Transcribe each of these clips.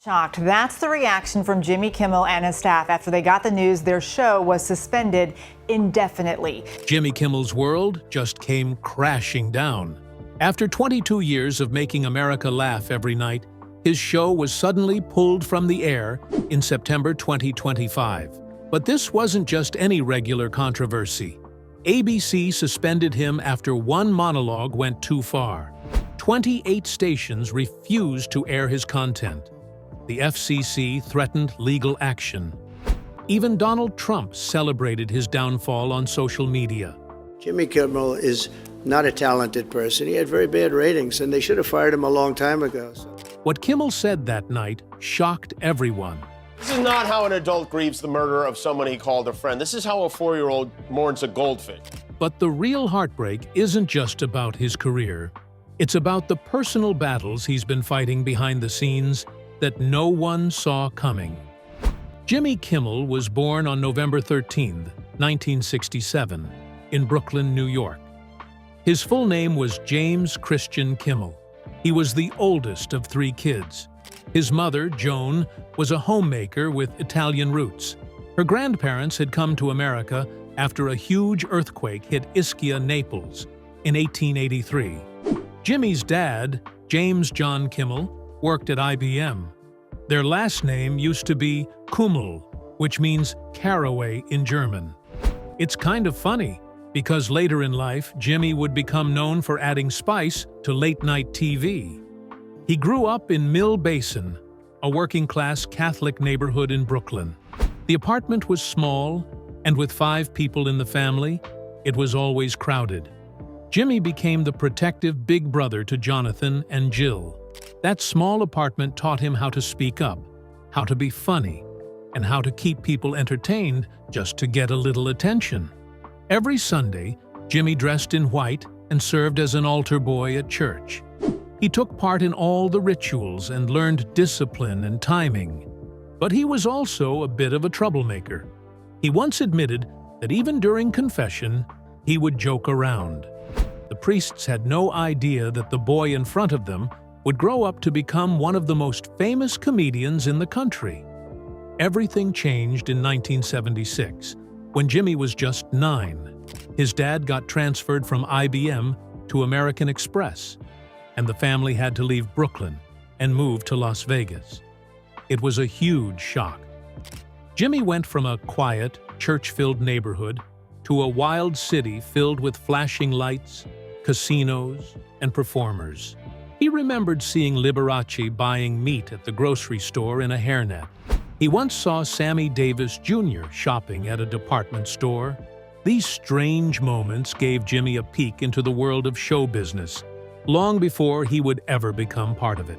Shocked. That's the reaction from Jimmy Kimmel and his staff after they got the news their show was suspended indefinitely. Jimmy Kimmel's world just came crashing down. After 22 years of making America laugh every night, his show was suddenly pulled from the air in September 2025. But this wasn't just any regular controversy. ABC suspended him after one monologue went too far. 28 stations refused to air his content. The FCC threatened legal action. Even Donald Trump celebrated his downfall on social media. Jimmy Kimmel is not a talented person. He had very bad ratings, and they should have fired him a long time ago. What Kimmel said that night shocked everyone. This is not how an adult grieves the murder of someone he called a friend. This is how a 4-year-old mourns a goldfish. But the real heartbreak isn't just about his career. It's about the personal battles he's been fighting behind the scenes that no one saw coming. Jimmy Kimmel was born on November 13, 1967, in Brooklyn, New York. His full name was James Christian Kimmel. He was the oldest of 3 kids. His mother, Joan, was a homemaker with Italian roots. Her grandparents had come to America after a huge earthquake hit Ischia, Naples, in 1883. Jimmy's dad, James John Kimmel, worked at IBM. Their last name used to be Kimmel, which means caraway in German. It's kind of funny, because later in life, Jimmy would become known for adding spice to late-night TV. He grew up in Mill Basin, a working-class Catholic neighborhood in Brooklyn. The apartment was small, and with 5 people in the family, it was always crowded. Jimmy became the protective big brother to Jonathan and Jill. That small apartment taught him how to speak up, how to be funny, and how to keep people entertained just to get a little attention. Every Sunday, Jimmy dressed in white and served as an altar boy at church. He took part in all the rituals and learned discipline and timing. But he was also a bit of a troublemaker. He once admitted that even during confession, he would joke around. The priests had no idea that the boy in front of them would grow up to become one of the most famous comedians in the country. Everything changed in 1976, when Jimmy was just 9. His dad got transferred from IBM to American Express, and the family had to leave Brooklyn and move to Las Vegas. It was a huge shock. Jimmy went from a quiet, church-filled neighborhood to a wild city filled with flashing lights, casinos, and performers. He remembered seeing Liberace buying meat at the grocery store in a hairnet. He once saw Sammy Davis Jr. shopping at a department store. These strange moments gave Jimmy a peek into the world of show business, long before he would ever become part of it.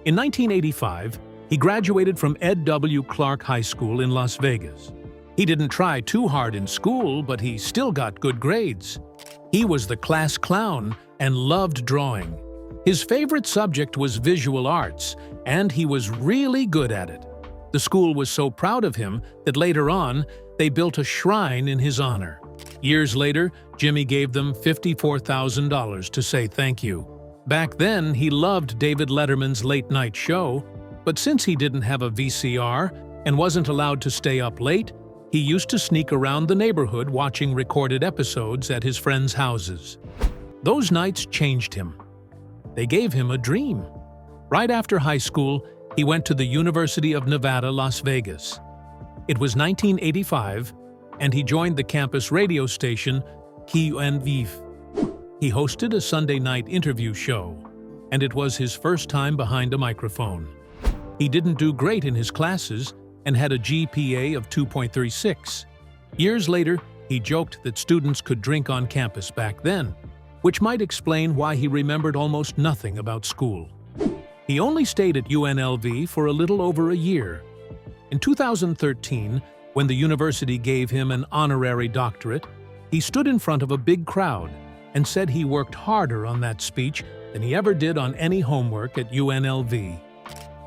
In 1985, he graduated from Ed W. Clark High School in Las Vegas. He didn't try too hard in school, but he still got good grades. He was the class clown and loved drawing. His favorite subject was visual arts, and he was really good at it. The school was so proud of him that later on, they built a shrine in his honor. Years later, Jimmy gave them $54,000 to say thank you. Back then, he loved David Letterman's late-night show, but since he didn't have a VCR and wasn't allowed to stay up late, he used to sneak around the neighborhood watching recorded episodes at his friends' houses. Those nights changed him. They gave him a dream. Right after high school, he went to the University of Nevada, Las Vegas. It was 1985, and he joined the campus radio station UNLV. He hosted a Sunday night interview show, and it was his first time behind a microphone. He didn't do great in his classes and had a GPA of 2.36. Years later, he joked that students could drink on campus back then, which might explain why he remembered almost nothing about school. He only stayed at UNLV for a little over a year. In 2013, when the university gave him an honorary doctorate, he stood in front of a big crowd and said he worked harder on that speech than he ever did on any homework at UNLV.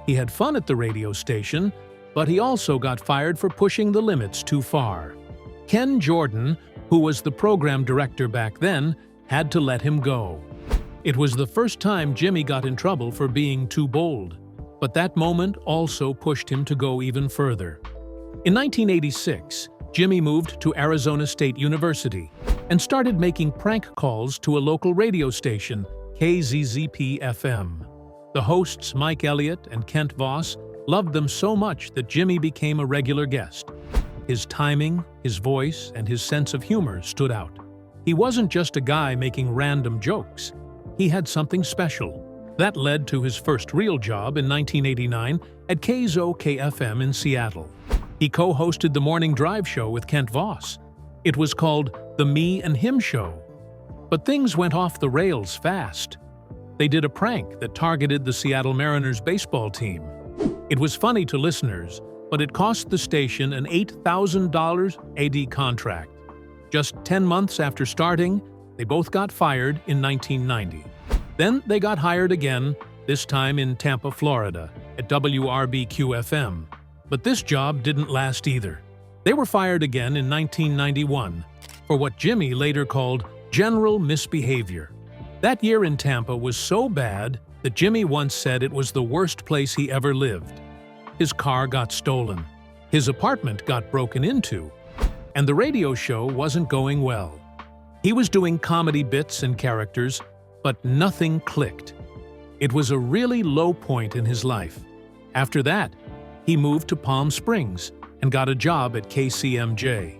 He had fun at the radio station, but he also got fired for pushing the limits too far. Ken Jordan, who was the program director back then, had to let him go. It was the first time Jimmy got in trouble for being too bold. But that moment also pushed him to go even further. In 1986, Jimmy moved to Arizona State University and started making prank calls to a local radio station, KZZP-FM. The hosts Mike Elliott and Kent Voss loved them so much that Jimmy became a regular guest. His timing, his voice, and his sense of humor stood out. He wasn't just a guy making random jokes. He had something special. That led to his first real job in 1989 at KZO-KFM in Seattle. He co-hosted the morning drive show with Kent Voss. It was called The Me and Him Show. But things went off the rails fast. They did a prank that targeted the Seattle Mariners baseball team. It was funny to listeners, but it cost the station an $8,000 AD contract. Just 10 months after starting, they both got fired in 1990. Then they got hired again, this time in Tampa, Florida, at WRBQ-FM. But this job didn't last either. They were fired again in 1991 for what Jimmy later called general misbehavior. That year in Tampa was so bad that Jimmy once said it was the worst place he ever lived. His car got stolen, his apartment got broken into, and the radio show wasn't going well. He was doing comedy bits and characters, but nothing clicked. It was a really low point in his life. After that, he moved to Palm Springs and got a job at KCMJ.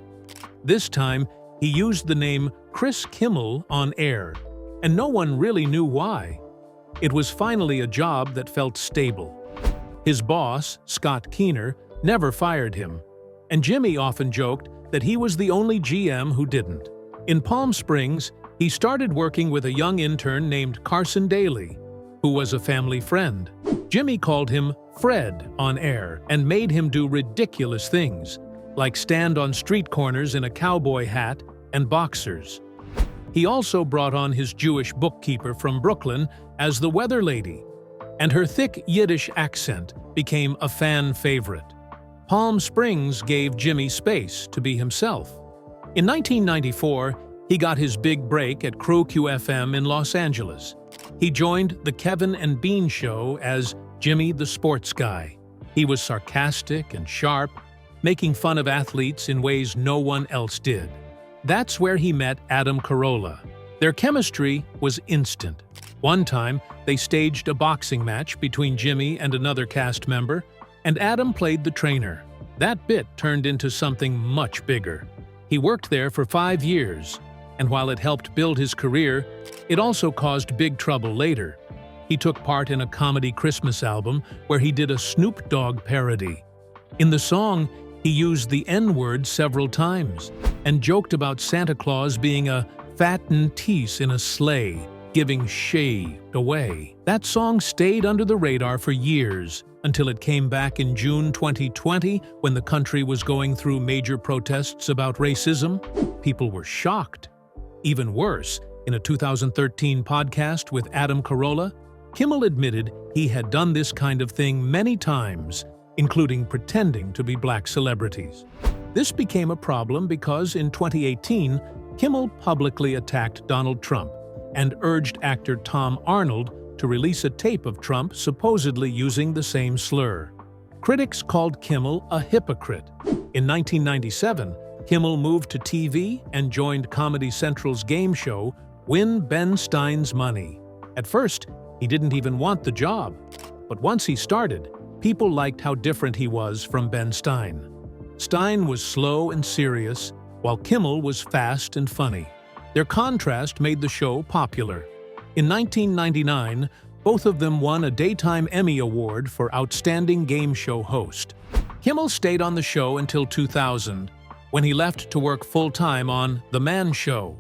This time, he used the name Chris Kimmel on air, and no one really knew why. It was finally a job that felt stable. His boss, Scott Keener, never fired him, and Jimmy often joked that he was the only GM who didn't. In Palm Springs, he started working with a young intern named Carson Daly, who was a family friend. Jimmy called him Fred on air and made him do ridiculous things, like stand on street corners in a cowboy hat and boxers. He also brought on his Jewish bookkeeper from Brooklyn as the weather lady, and her thick Yiddish accent became a fan favorite. Palm Springs gave Jimmy space to be himself. In 1994, he got his big break at Crew QFM in Los Angeles. He joined the Kevin and Bean Show as Jimmy the Sports Guy. He was sarcastic and sharp, making fun of athletes in ways no one else did. That's where he met Adam Carolla. Their chemistry was instant. One time, they staged a boxing match between Jimmy and another cast member, and Adam played the trainer. That bit turned into something much bigger. He worked there for 5 years, and while it helped build his career, it also caused big trouble later. He took part in a comedy Christmas album where he did a Snoop Dogg parody. In the song, he used the N-word several times and joked about Santa Claus being a fattened tease in a sleigh, giving shade away. That song stayed under the radar for years until it came back in June 2020 when the country was going through major protests about racism. People were shocked. Even worse, in a 2013 podcast with Adam Carolla, Kimmel admitted he had done this kind of thing many times, including pretending to be black celebrities. This became a problem because in 2018, Kimmel publicly attacked Donald Trump and urged actor Tom Arnold to release a tape of Trump supposedly using the same slur. Critics called Kimmel a hypocrite. In 1997, Kimmel moved to TV and joined Comedy Central's game show, Win Ben Stein's Money. At first, he didn't even want the job. But once he started, people liked how different he was from Ben Stein. Stein was slow and serious, while Kimmel was fast and funny. Their contrast made the show popular. In 1999, both of them won a Daytime Emmy Award for Outstanding Game Show Host. Kimmel stayed on the show until 2000, when he left to work full-time on The Man Show.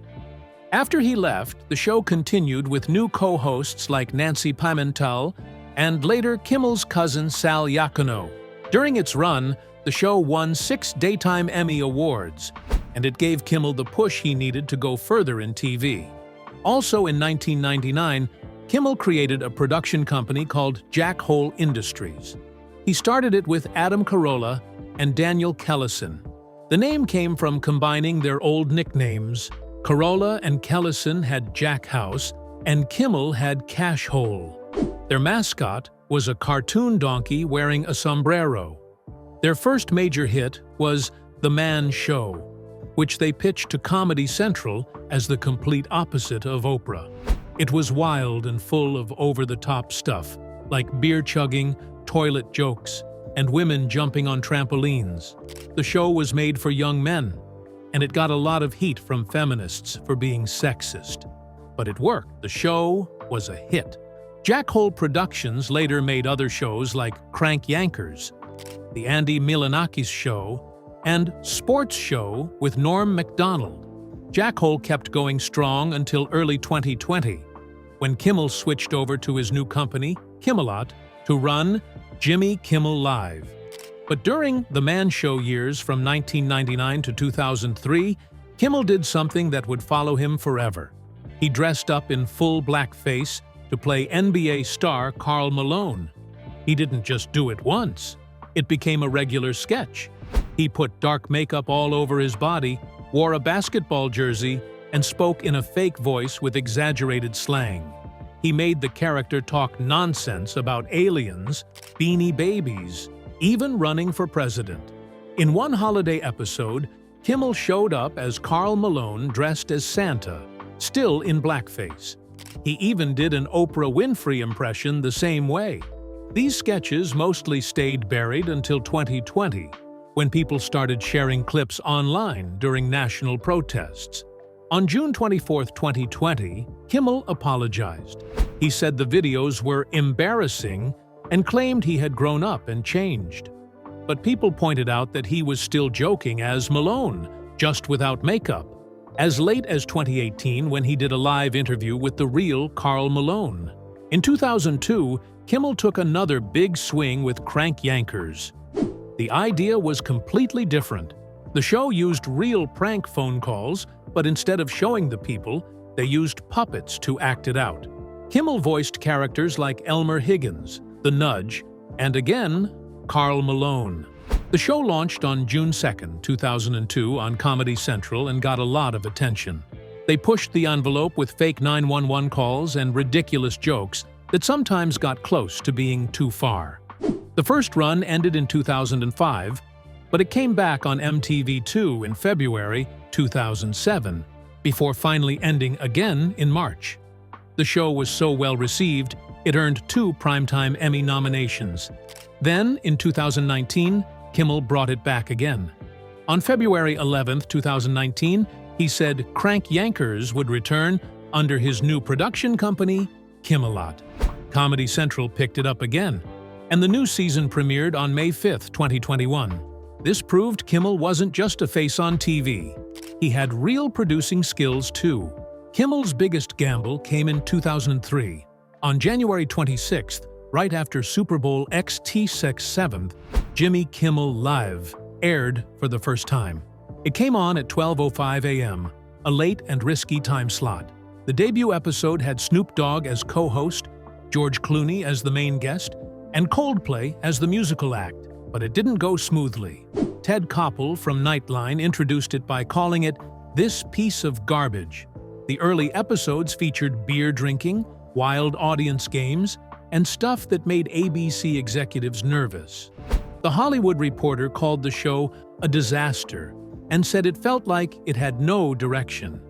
After he left, the show continued with new co-hosts like Nancy Pimentel and later Kimmel's cousin Sal Iacono. During its run, the show won 6 Daytime Emmy Awards, and it gave Kimmel the push he needed to go further in TV. Also in 1999, Kimmel created a production company called Jack Hole Industries. He started it with Adam Carolla and Daniel Kellison. The name came from combining their old nicknames. Carolla and Kellison had Jack House, and Kimmel had Cash Hole. Their mascot, was a cartoon donkey wearing a sombrero. Their first major hit was The Man Show, which they pitched to Comedy Central as the complete opposite of Oprah. It was wild and full of over-the-top stuff, like beer chugging, toilet jokes, and women jumping on trampolines. The show was made for young men, and it got a lot of heat from feminists for being sexist. But it worked. The show was a hit. Jackhole Productions later made other shows like Crank Yankers, The Andy Milonakis Show, and Sports Show with Norm Macdonald. Jackhole kept going strong until early 2020, when Kimmel switched over to his new company, Kimmelot, to run Jimmy Kimmel Live. But during the Man Show years from 1999 to 2003, Kimmel did something that would follow him forever. He dressed up in full blackface to play NBA star Karl Malone. He didn't just do it once. It became a regular sketch. He put dark makeup all over his body, wore a basketball jersey, and spoke in a fake voice with exaggerated slang. He made the character talk nonsense about aliens, beanie babies, even running for president. In one holiday episode, Kimmel showed up as Karl Malone dressed as Santa, still in blackface. He even did an Oprah Winfrey impression the same way. These sketches mostly stayed buried until 2020, when people started sharing clips online during national protests. On June 24, 2020, Kimmel apologized. He said the videos were embarrassing and claimed he had grown up and changed. But people pointed out that he was still joking as Malone, just without makeup, as late as 2018 when he did a live interview with the real Karl Malone. In 2002, Kimmel took another big swing with Crank Yankers. The idea was completely different. The show used real prank phone calls, but instead of showing the people, they used puppets to act it out. Kimmel voiced characters like Elmer Higgins, The Nudge, and again, Karl Malone. The show launched on June 2, 2002 on Comedy Central and got a lot of attention. They pushed the envelope with fake 911 calls and ridiculous jokes that sometimes got close to being too far. The first run ended in 2005, but it came back on MTV2 in February 2007, before finally ending again in March. The show was so well received, it earned 2 Primetime Emmy nominations. Then, in 2019, Kimmel brought it back again. On February 11, 2019, he said Crank Yankers would return under his new production company, Kimmelot. Comedy Central picked it up again, and the new season premiered on May 5, 2021. This proved Kimmel wasn't just a face on TV. He had real producing skills too. Kimmel's biggest gamble came in 2003. On January 26th, right after Super Bowl XT7, Jimmy Kimmel Live aired for the first time. It came on at 12:05 a.m., a late and risky time slot. The debut episode had Snoop Dogg as co-host, George Clooney as the main guest, and Coldplay as the musical act, but it didn't go smoothly. Ted Koppel from Nightline introduced it by calling it "this piece of garbage." The early episodes featured beer drinking, wild audience games, and stuff that made ABC executives nervous. The Hollywood Reporter called the show a disaster and said it felt like it had no direction.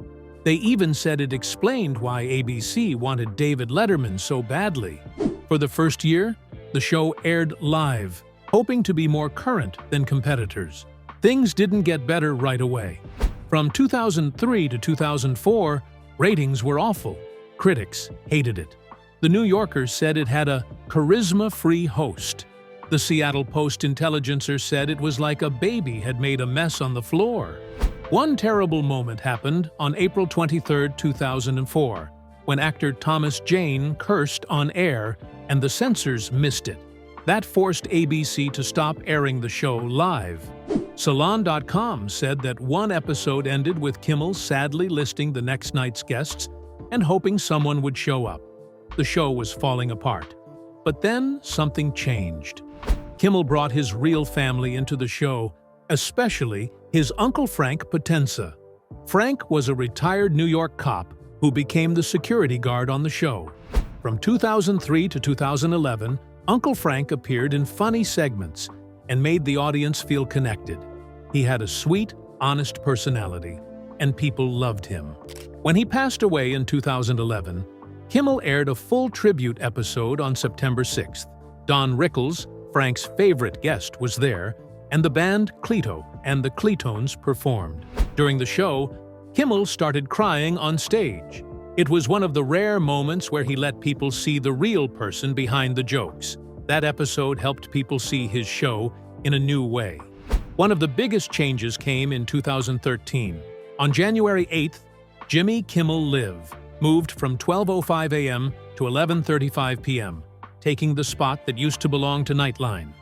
They even said it explained why ABC wanted David Letterman so badly. For the first year, the show aired live, hoping to be more current than competitors. Things didn't get better right away. From 2003 to 2004, ratings were awful. Critics hated it. The New Yorker said it had a charisma-free host. The Seattle Post-Intelligencer said it was like a baby had made a mess on the floor. One terrible moment happened on April 23, 2004, when actor Thomas Jane cursed on air and the censors missed it. That forced ABC to stop airing the show live. Salon.com said that one episode ended with Kimmel sadly listing the next night's guests and hoping someone would show up. The show was falling apart. But then something changed. Kimmel brought his real family into the show, especially his Uncle Frank Potenza. Frank was a retired New York cop who became the security guard on the show. From 2003 to 2011, Uncle Frank appeared in funny segments and made the audience feel connected. He had a sweet, honest personality, and people loved him. When he passed away in 2011, Kimmel aired a full tribute episode on September 6th. Don Rickles, Frank's favorite guest, was there, and the band Cleto and the Cletones performed. During the show, Kimmel started crying on stage. It was one of the rare moments where he let people see the real person behind the jokes. That episode helped people see his show in a new way. One of the biggest changes came in 2013. On January 8th, Jimmy Kimmel Live moved from 12:05 a.m. to 11:35 p.m., taking the spot that used to belong to Nightline.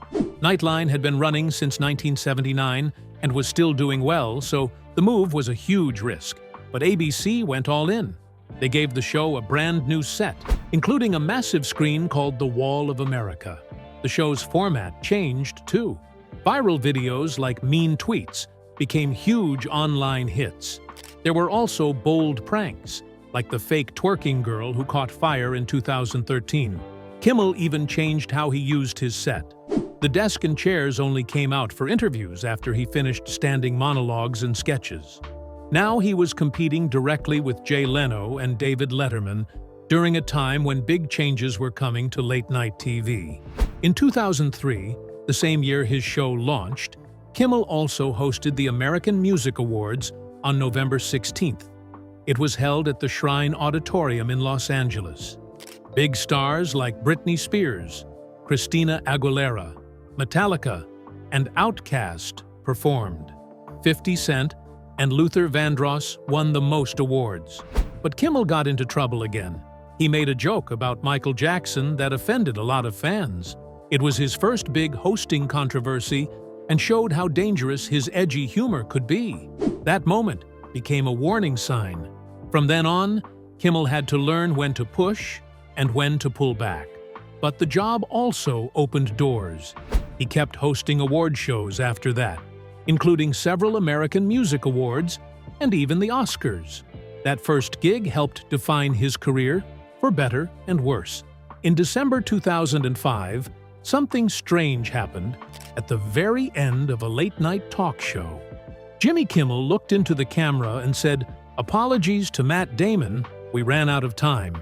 Nightline had been running since 1979 and was still doing well, so the move was a huge risk. But ABC went all in. They gave the show a brand new set, including a massive screen called the Wall of America. The show's format changed, too. Viral videos like mean tweets became huge online hits. There were also bold pranks, like the fake twerking girl who caught fire in 2013. Kimmel even changed how he used his set. The desk and chairs only came out for interviews after he finished standing monologues and sketches. Now he was competing directly with Jay Leno and David Letterman during a time when big changes were coming to late-night TV. In 2003, the same year his show launched, Kimmel also hosted the American Music Awards on November 16th. It was held at the Shrine Auditorium in Los Angeles. Big stars like Britney Spears, Christina Aguilera, Metallica, and Outkast performed. 50 Cent and Luther Vandross won the most awards. But Kimmel got into trouble again. He made a joke about Michael Jackson that offended a lot of fans. It was his first big hosting controversy and showed how dangerous his edgy humor could be. That moment became a warning sign. From then on, Kimmel had to learn when to push and when to pull back. But the job also opened doors. He kept hosting award shows after that, including several American Music Awards and even the Oscars. That first gig helped define his career, for better and worse. In December 2005, something strange happened at the very end of a late-night talk show. Jimmy Kimmel looked into the camera and said, "Apologies to Matt Damon, we ran out of time."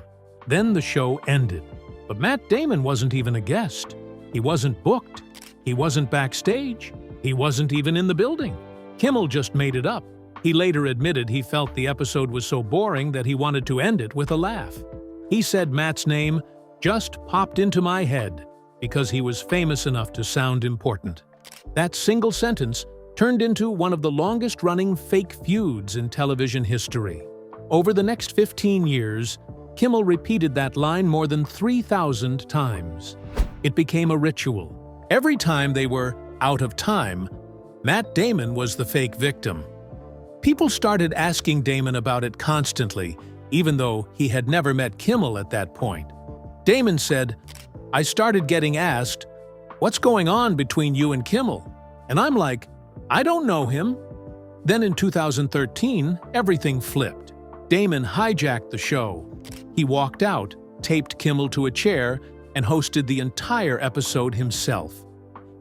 Then the show ended. But Matt Damon wasn't even a guest. He wasn't booked. He wasn't backstage. He wasn't even in the building. Kimmel just made it up. He later admitted he felt the episode was so boring that he wanted to end it with a laugh. He said Matt's name just popped into my head because he was famous enough to sound important. That single sentence turned into one of the longest-running fake feuds in television history. Over the next 15 years, Kimmel repeated that line more than 3,000 times. It became a ritual. Every time they were out of time, Matt Damon was the fake victim. People started asking Damon about it constantly, even though he had never met Kimmel at that point. Damon said, "I started getting asked, 'What's going on between you and Kimmel?' And I'm like, 'I don't know him.'" Then in 2013, everything flipped. Damon hijacked the show. He walked out, taped Kimmel to a chair, and hosted the entire episode himself.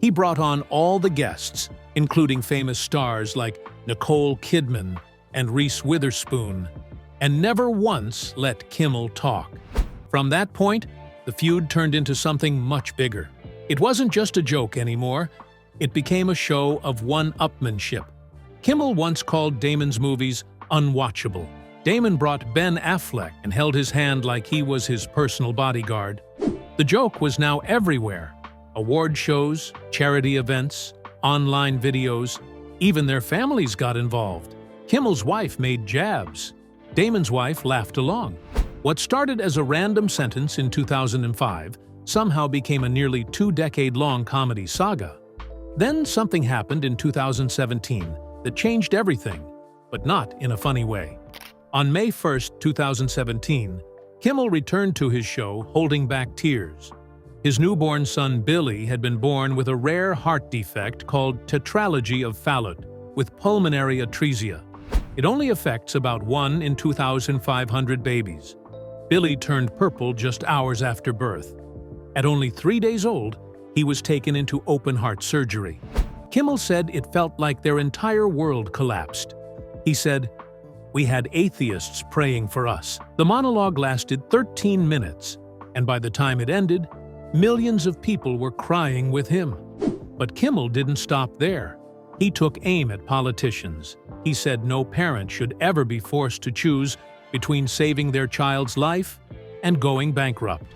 He brought on all the guests, including famous stars like Nicole Kidman and Reese Witherspoon, and never once let Kimmel talk. From that point, the feud turned into something much bigger. It wasn't just a joke anymore. It became a show of one-upmanship. Kimmel once called Damon's movies unwatchable. Damon brought Ben Affleck and held his hand like he was his personal bodyguard. The joke was now everywhere. Award shows, charity events, online videos, even their families got involved. Kimmel's wife made jabs. Damon's wife laughed along. What started as a random sentence in 2005 somehow became a nearly 2-decade-long comedy saga. Then something happened in 2017 that changed everything, but not in a funny way. On May 1st, 2017, Kimmel returned to his show holding back tears. His newborn son Billy had been born with a rare heart defect called tetralogy of Fallot, with pulmonary atresia. It only affects about 1 in 2,500 babies. Billy turned purple just hours after birth. At only 3 days old, he was taken into open-heart surgery. Kimmel said it felt like their entire world collapsed. He said, "We had atheists praying for us." The monologue lasted 13 minutes, and by the time it ended, millions of people were crying with him. But Kimmel didn't stop there. He took aim at politicians. He said no parent should ever be forced to choose between saving their child's life and going bankrupt.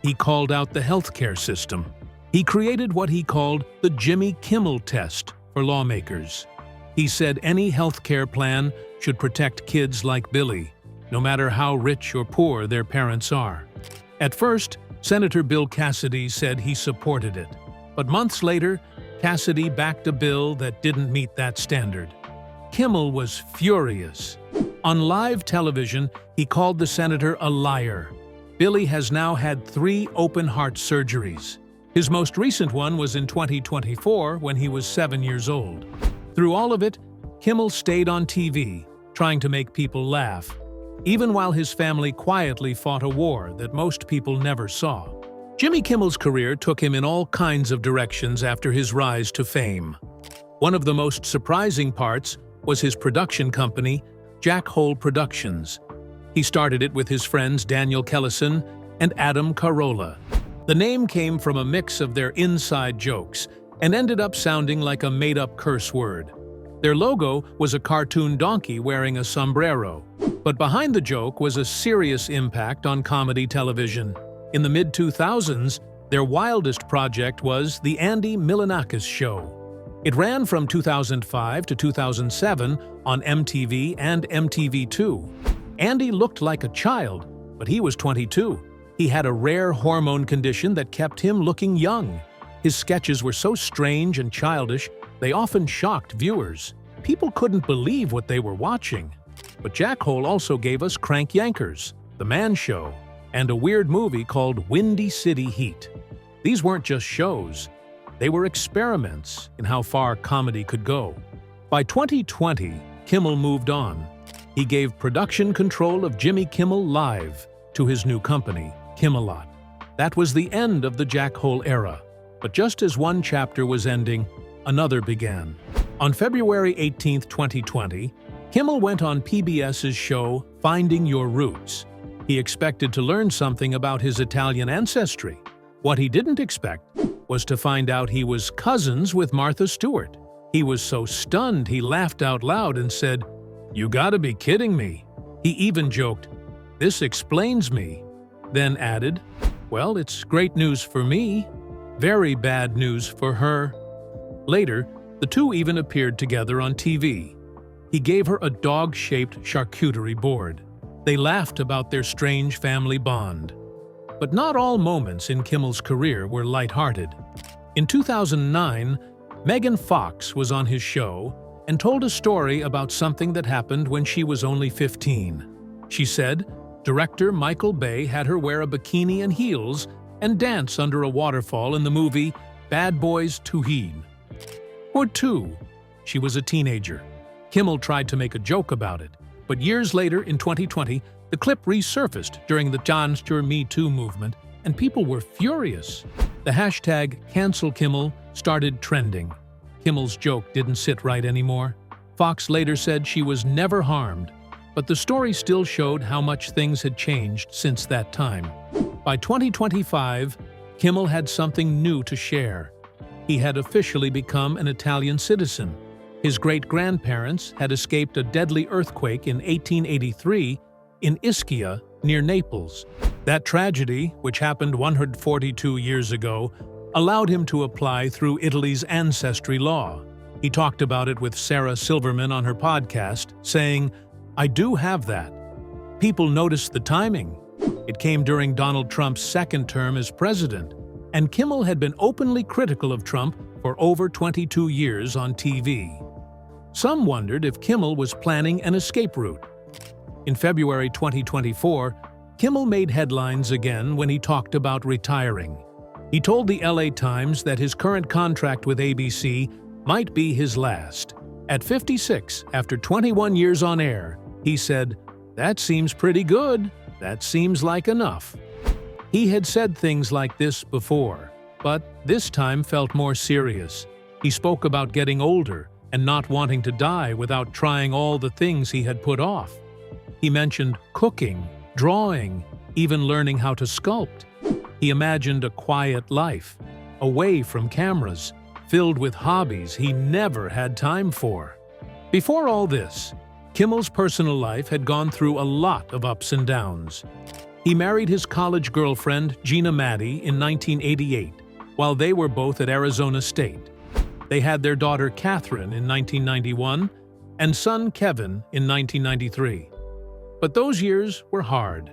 He called out the healthcare system. He created what he called the Jimmy Kimmel test for lawmakers. He said any healthcare plan should protect kids like Billy, no matter how rich or poor their parents are. At first, Senator Bill Cassidy said he supported it. But months later, Cassidy backed a bill that didn't meet that standard. Kimmel was furious. On live television, he called the senator a liar. Billy has now had 3 open-heart surgeries. His most recent one was in 2024 when he was 7 years old. Through all of it, Kimmel stayed on TV, trying to make people laugh, even while his family quietly fought a war that most people never saw. Jimmy Kimmel's career took him in all kinds of directions after his rise to fame. One of the most surprising parts was his production company, Jack Hole Productions. He started it with his friends Daniel Kellison and Adam Carolla. The name came from a mix of their inside jokes and ended up sounding like a made-up curse word. Their logo was a cartoon donkey wearing a sombrero. But behind the joke was a serious impact on comedy television. In the mid-2000s, their wildest project was The Andy Milonakis Show. It ran from 2005 to 2007 on MTV and MTV2. Andy looked like a child, but he was 22. He had a rare hormone condition that kept him looking young. His sketches were so strange and childish, they often shocked viewers. People couldn't believe what they were watching. But Jack Hole also gave us Crank Yankers, The Man Show, and a weird movie called Windy City Heat. These weren't just shows. They were experiments in how far comedy could go. By 2020, Kimmel moved on. He gave production control of Jimmy Kimmel Live to his new company, Kimmelot. That was the end of the Jack Hole era. But just as one chapter was ending, another began. On February 18, 2020, Kimmel went on PBS's show Finding Your Roots. He expected to learn something about his Italian ancestry. What he didn't expect was to find out he was cousins with Martha Stewart. He was so stunned he laughed out loud and said, "You gotta be kidding me." He even joked, "This explains me," then added, "Well, it's great news for me, very bad news for her." Later, the two even appeared together on TV. He gave her a dog-shaped charcuterie board. They laughed about their strange family bond. But not all moments in Kimmel's career were lighthearted. In 2009, Megan Fox was on his show and told a story about something that happened when she was only 15. She said, director Michael Bay had her wear a bikini and heels and dance under a waterfall in the movie Bad Boys 2. Or 2. She was a teenager. Kimmel tried to make a joke about it, but years later, in 2020, the clip resurfaced during the Dance Your Me Too movement, and people were furious. The hashtag #CancelKimmel started trending. Kimmel's joke didn't sit right anymore. Fox later said she was never harmed, but the story still showed how much things had changed since that time. By 2025, Kimmel had something new to share. He had officially become an Italian citizen. His great-grandparents had escaped a deadly earthquake in 1883 in Ischia, near Naples. That tragedy, which happened 142 years ago, allowed him to apply through Italy's ancestry law. He talked about it with Sarah Silverman on her podcast, saying, "I do have that." People noticed the timing. It came during Donald Trump's second term as president, and Kimmel had been openly critical of Trump for over 22 years on TV. Some wondered if Kimmel was planning an escape route. In February 2024, Kimmel made headlines again when he talked about retiring. He told the LA Times that his current contract with ABC might be his last. At 56, after 21 years on air, he said, "That seems pretty good. That seems like enough." He had said things like this before, but this time felt more serious. He spoke about getting older and not wanting to die without trying all the things he had put off. He mentioned cooking, drawing, even learning how to sculpt. He imagined a quiet life, away from cameras, filled with hobbies he never had time for. Before all this, Kimmel's personal life had gone through a lot of ups and downs. He married his college girlfriend, Gina Maddie, in 1988, while they were both at Arizona State. They had their daughter Catherine in 1991 and son Kevin in 1993. But those years were hard.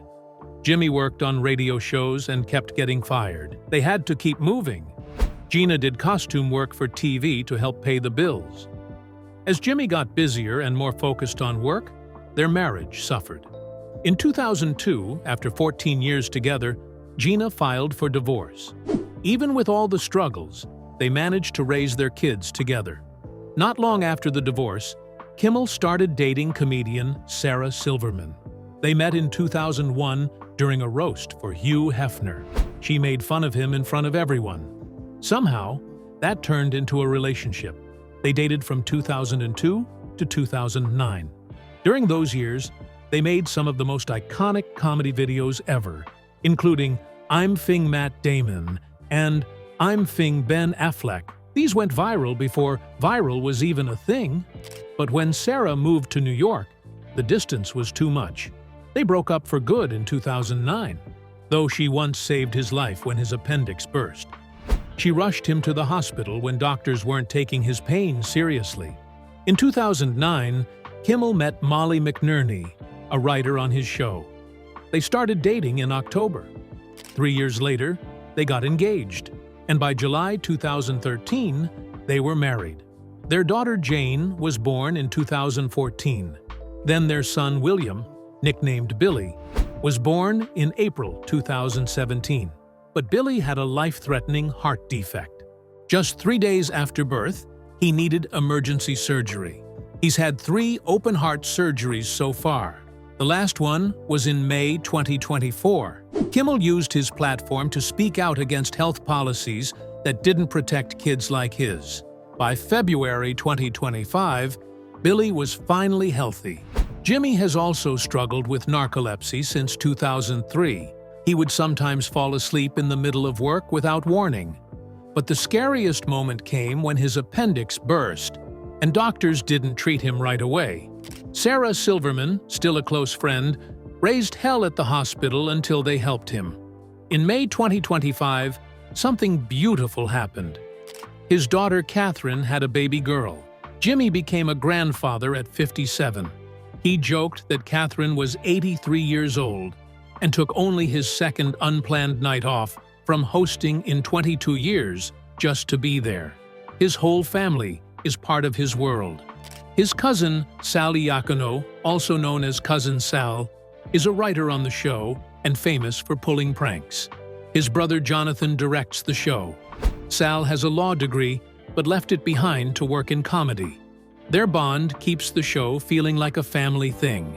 Jimmy worked on radio shows and kept getting fired. They had to keep moving. Gina did costume work for TV to help pay the bills. As Jimmy got busier and more focused on work, their marriage suffered. In 2002, after 14 years together, Gina filed for divorce. Even with all the struggles, they managed to raise their kids together. Not long after the divorce, Kimmel started dating comedian Sarah Silverman. They met in 2001 during a roast for Hugh Hefner. She made fun of him in front of everyone. Somehow, that turned into a relationship. They dated from 2002 to 2009. During those years, they made some of the most iconic comedy videos ever, including I'm Fing Matt Damon and I'm Fing Ben Affleck. These went viral before viral was even a thing. But when Sarah moved to New York, the distance was too much. They broke up for good in 2009, though she once saved his life when his appendix burst. She rushed him to the hospital when doctors weren't taking his pain seriously. In 2009, Kimmel met Molly McNerney, a writer on his show. They started dating in October. 3 years later, they got engaged, and by July 2013, they were married. Their daughter Jane was born in 2014. Then their son William, nicknamed Billy, was born in April 2017. But Billy had a life-threatening heart defect. Just 3 days after birth, he needed emergency surgery. He's had 3 open-heart surgeries so far. The last one was in May 2024. Kimmel used his platform to speak out against health policies that didn't protect kids like his. By February 2025, Billy was finally healthy. Jimmy has also struggled with narcolepsy since 2003. He would sometimes fall asleep in the middle of work without warning. But the scariest moment came when his appendix burst, and doctors didn't treat him right away. Sarah Silverman, still a close friend, raised hell at the hospital until they helped him. In May 2025, something beautiful happened. His daughter Catherine had a baby girl. Jimmy became a grandfather at 57. He joked that Catherine was 83 years old and took only his second unplanned night off from hosting in 22 years just to be there. His whole family is part of his world. His cousin, Sally Iacono, also known as Cousin Sal, is a writer on the show and famous for pulling pranks. His brother Jonathan directs the show. Sal has a law degree, but left it behind to work in comedy. Their bond keeps the show feeling like a family thing.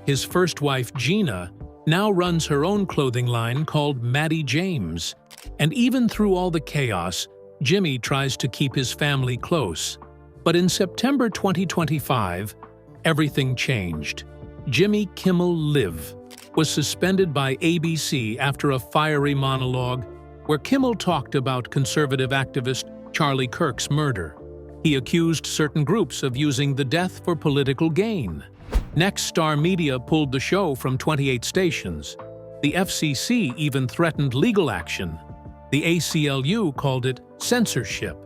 His first wife, Gina, now runs her own clothing line called Maddie James. And even through all the chaos, Jimmy tries to keep his family close. But in September 2025, everything changed. Jimmy Kimmel Live was suspended by ABC after a fiery monologue where Kimmel talked about conservative activist Charlie Kirk's murder. He accused certain groups of using the death for political gain. Next Star Media pulled the show from 28 stations. The FCC even threatened legal action. The ACLU called it censorship.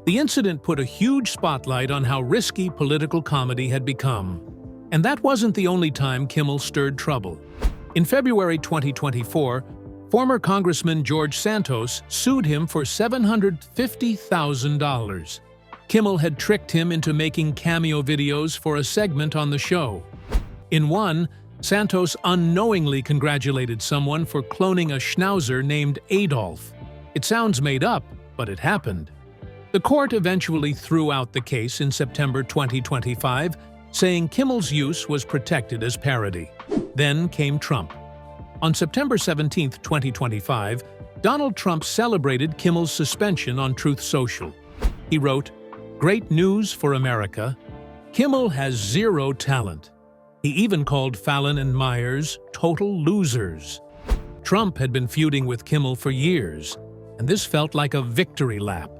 The incident put a huge spotlight on how risky political comedy had become. And that wasn't the only time Kimmel stirred trouble. In February 2024, former Congressman George Santos sued him for $750,000. Kimmel had tricked him into making cameo videos for a segment on the show. In one, Santos unknowingly congratulated someone for cloning a schnauzer named Adolf. It sounds made up, but it happened. The court eventually threw out the case in September 2025, saying Kimmel's use was protected as parody. Then came Trump. On September 17, 2025, Donald Trump celebrated Kimmel's suspension on Truth Social. He wrote, "Great news for America. Kimmel has zero talent." He even called Fallon and Myers total losers. Trump had been feuding with Kimmel for years, and this felt like a victory lap.